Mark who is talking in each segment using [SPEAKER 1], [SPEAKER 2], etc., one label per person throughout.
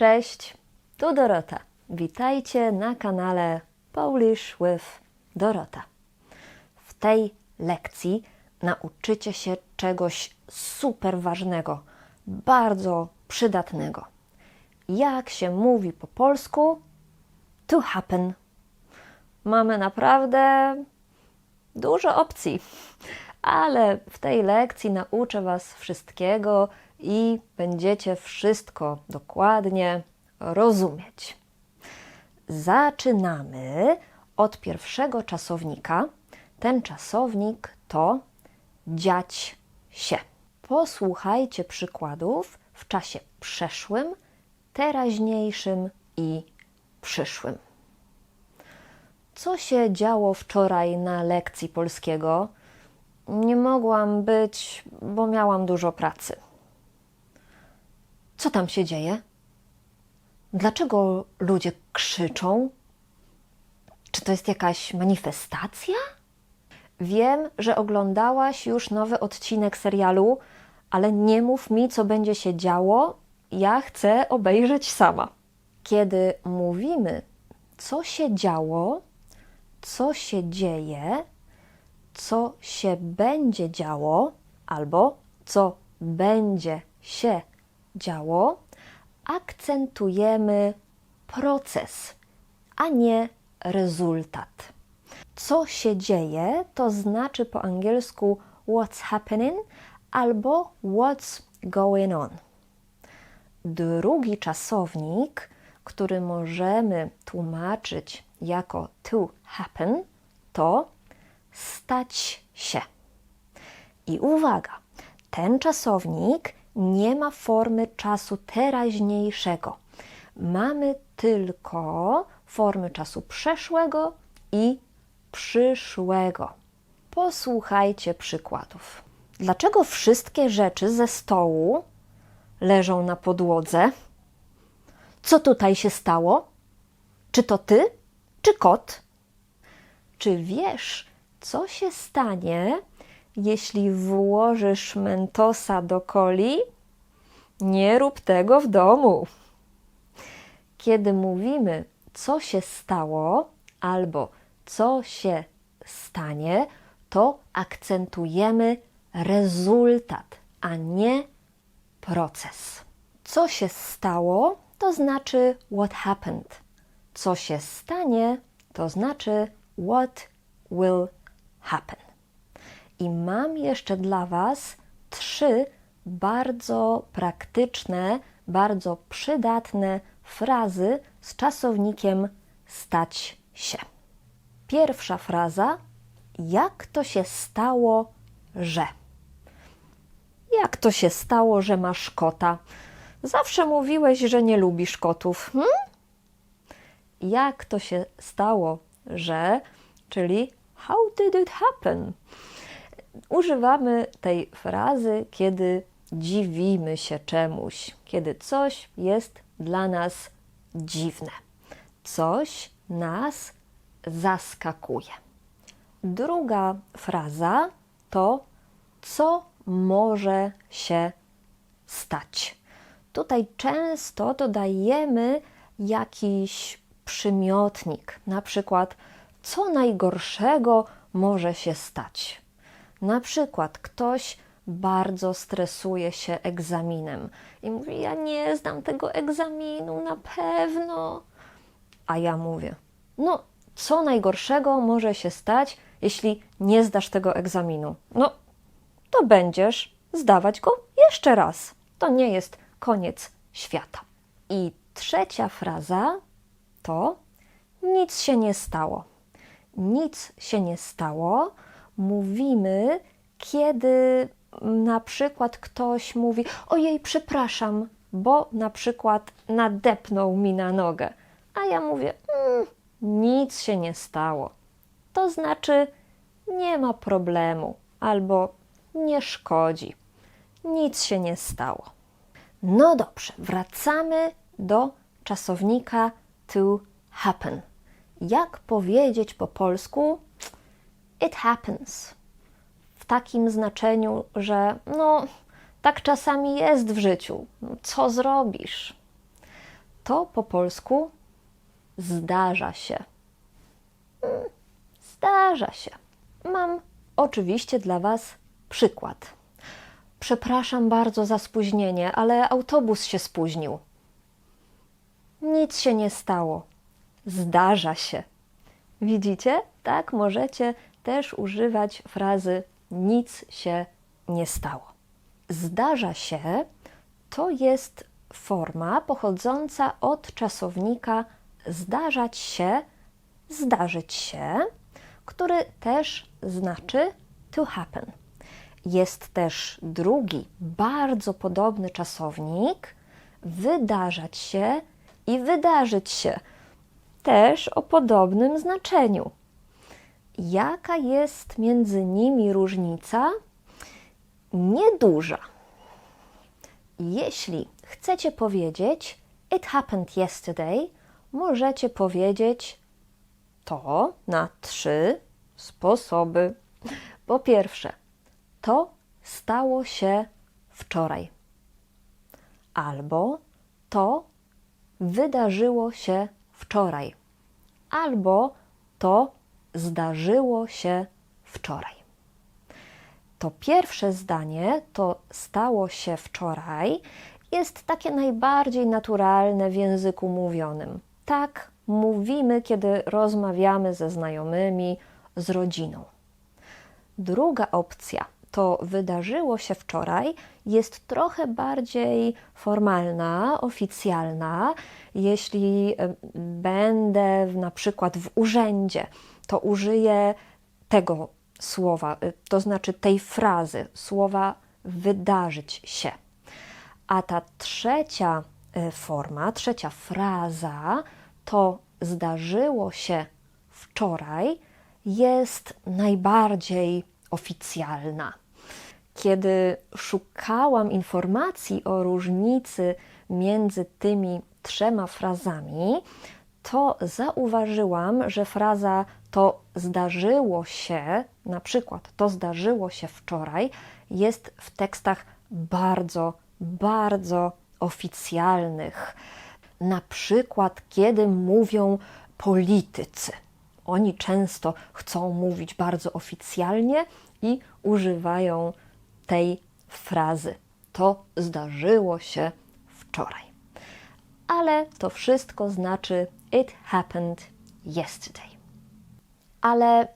[SPEAKER 1] Cześć, tu Dorota. Witajcie na kanale Polish with Dorota. W tej lekcji nauczycie się czegoś super ważnego, bardzo przydatnego. Jak się mówi po polsku? To happen. Mamy naprawdę dużo opcji, ale w tej lekcji nauczę Was wszystkiego i będziecie wszystko dokładnie rozumieć. Zaczynamy od pierwszego czasownika. Ten czasownik to dziać się. Posłuchajcie przykładów w czasie przeszłym, teraźniejszym i przyszłym. Co się działo wczoraj na lekcji polskiego? Nie mogłam być, bo miałam dużo pracy. Co tam się dzieje? Dlaczego ludzie krzyczą? Czy to jest jakaś manifestacja? Wiem, że oglądałaś już nowy odcinek serialu, ale nie mów mi, co będzie się działo. Ja chcę obejrzeć sama. Kiedy mówimy, co się działo, co się dzieje, co się będzie działo, albo co będzie się działo, akcentujemy proces, a nie rezultat. Co się dzieje, to znaczy po angielsku what's happening albo what's going on. Drugi czasownik, który możemy tłumaczyć jako to happen, to stać się. I uwaga, ten czasownik nie ma formy czasu teraźniejszego. Mamy tylko formy czasu przeszłego i przyszłego. Posłuchajcie przykładów. Dlaczego wszystkie rzeczy ze stołu leżą na podłodze? Co tutaj się stało? Czy to ty, czy kot? Czy wiesz, co się stanie, jeśli włożysz Mentosa do coli? Nie rób tego w domu. Kiedy mówimy, co się stało albo co się stanie, to akcentujemy rezultat, a nie proces. Co się stało, to znaczy what happened. Co się stanie, to znaczy what will happen. I mam jeszcze dla Was 3 bardzo praktyczne, bardzo przydatne frazy z czasownikiem stać się. Pierwsza fraza: jak to się stało, że? Jak to się stało, że masz kota? Zawsze mówiłeś, że nie lubisz kotów. Jak to się stało, że, czyli how did it happen? Używamy tej frazy, kiedy dziwimy się czemuś, kiedy coś jest dla nas dziwne. Coś nas zaskakuje. Druga fraza to co może się stać. Tutaj często dodajemy jakiś przymiotnik, na przykład co najgorszego może się stać. Na przykład ktoś bardzo stresuje się egzaminem i mówi, ja nie zdam tego egzaminu na pewno. A ja mówię, no co najgorszego może się stać, jeśli nie zdasz tego egzaminu? No, to będziesz zdawać go jeszcze raz. To nie jest koniec świata. I trzecia fraza to nic się nie stało. Nic się nie stało mówimy, kiedy na przykład ktoś mówi, ojej, przepraszam, bo na przykład nadepnął mi na nogę. A ja mówię, nic się nie stało. To znaczy, nie ma problemu albo nie szkodzi. Nic się nie stało. No dobrze, wracamy do czasownika to happen. Jak powiedzieć po polsku? It happens. W takim znaczeniu, że no, tak czasami jest w życiu. Co zrobisz? to po polsku zdarza się. Zdarza się. Mam oczywiście dla Was przykład. Przepraszam bardzo za spóźnienie, ale autobus się spóźnił. Nic się nie stało. Zdarza się. Widzicie? Tak możecie też używać frazy nic się nie stało. Zdarza się to jest forma pochodząca od czasownika zdarzać się, zdarzyć się, który też znaczy to happen. Jest też drugi, bardzo podobny czasownik wydarzać się i wydarzyć się, też o podobnym znaczeniu. Jaka jest między nimi różnica? Nieduża. Jeśli chcecie powiedzieć it happened yesterday, możecie powiedzieć to na 3 sposoby. Po pierwsze, to stało się wczoraj. Albo to wydarzyło się wczoraj. Albo to zdarzyło się wczoraj. To pierwsze zdanie, to stało się wczoraj, jest takie najbardziej naturalne w języku mówionym. Tak mówimy, kiedy rozmawiamy ze znajomymi, z rodziną. Druga opcja, to wydarzyło się wczoraj, jest trochę bardziej formalna, oficjalna. Jeśli będę na przykład w urzędzie, to użyję tego słowa, to znaczy tej frazy, słowa wydarzyć się. A ta trzecia forma, trzecia fraza, to zdarzyło się wczoraj, jest najbardziej oficjalna. Kiedy szukałam informacji o różnicy między tymi 3 frazami, to zauważyłam, że fraza to zdarzyło się, na przykład to zdarzyło się wczoraj, jest w tekstach bardzo, bardzo oficjalnych. Na przykład, kiedy mówią politycy. Oni często chcą mówić bardzo oficjalnie i używają tej frazy. To zdarzyło się wczoraj. Ale to wszystko znaczy it happened yesterday. Ale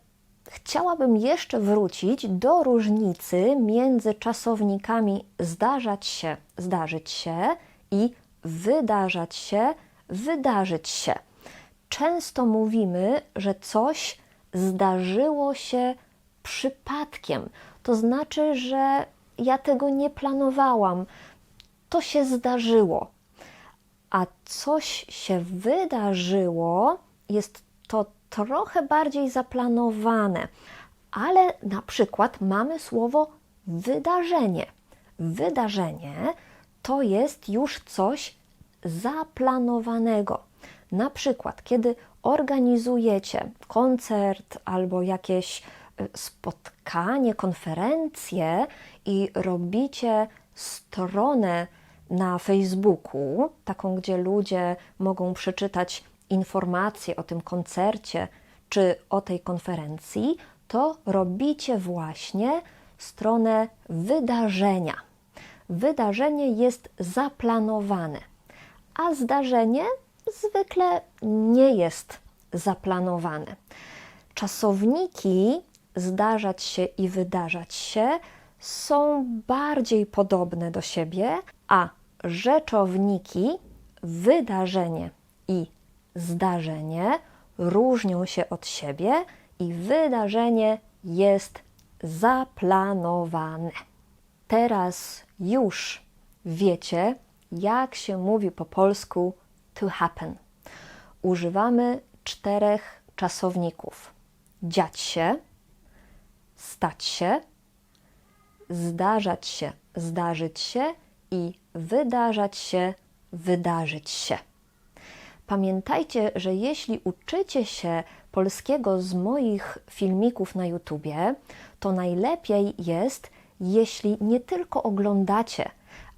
[SPEAKER 1] chciałabym jeszcze wrócić do różnicy między czasownikami zdarzać się, zdarzyć się i wydarzać się, wydarzyć się. Często mówimy, że coś zdarzyło się przypadkiem. To znaczy, że ja tego nie planowałam. To się zdarzyło. A coś się wydarzyło, jest to trochę bardziej zaplanowane. Ale na przykład mamy słowo wydarzenie. Wydarzenie to jest już coś zaplanowanego. Na przykład, kiedy organizujecie koncert albo jakieś spotkanie, konferencję i robicie stronę na Facebooku, taką, gdzie ludzie mogą przeczytać informacje o tym koncercie czy o tej konferencji, to robicie właśnie stronę wydarzenia. Wydarzenie jest zaplanowane, a zdarzenie zwykle nie jest zaplanowane. Czasowniki zdarzać się i wydarzać się są bardziej podobne do siebie, a rzeczowniki wydarzenie i zdarzenie różnią się od siebie i wydarzenie jest zaplanowane. Teraz już wiecie, jak się mówi po polsku to happen. Używamy 4 czasowników. Dziać się, stać się, zdarzać się, zdarzyć się i wydarzać się, wydarzyć się. Pamiętajcie, że jeśli uczycie się polskiego z moich filmików na YouTubie, to najlepiej jest, jeśli nie tylko oglądacie,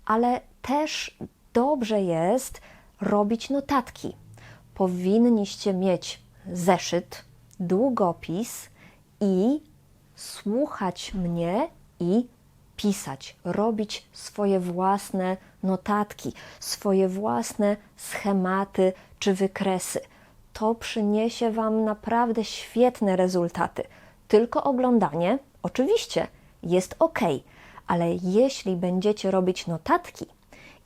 [SPEAKER 1] ale też dobrze jest robić notatki. Powinniście mieć zeszyt, długopis i słuchać mnie i pisać, robić swoje własne notatki, swoje własne schematy czy wykresy. To przyniesie Wam naprawdę świetne rezultaty. Tylko oglądanie, oczywiście, jest ok, ale jeśli będziecie robić notatki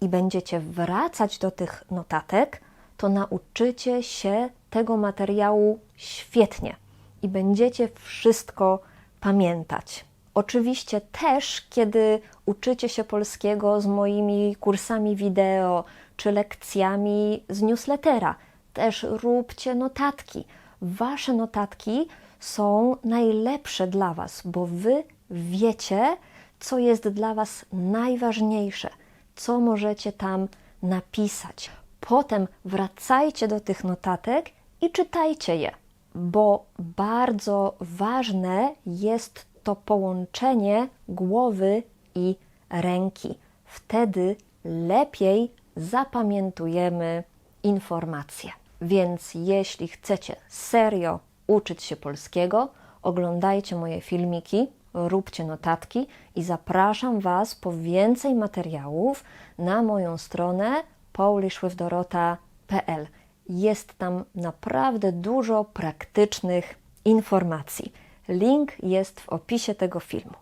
[SPEAKER 1] i będziecie wracać do tych notatek, to nauczycie się tego materiału świetnie i będziecie wszystko pamiętać. Oczywiście też, kiedy uczycie się polskiego z moimi kursami wideo czy lekcjami z newslettera, też róbcie notatki. Wasze notatki są najlepsze dla Was, bo Wy wiecie, co jest dla Was najważniejsze, co możecie tam napisać. Potem wracajcie do tych notatek i czytajcie je, bo bardzo ważne jest to połączenie głowy i ręki. Wtedy lepiej zapamiętujemy informacje. Więc jeśli chcecie serio uczyć się polskiego, oglądajcie moje filmiki, róbcie notatki i zapraszam Was po więcej materiałów na moją stronę polishwithdorota.pl. Jest tam naprawdę dużo praktycznych informacji. Link jest w opisie tego filmu.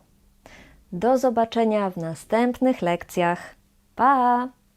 [SPEAKER 1] Do zobaczenia w następnych lekcjach. Pa!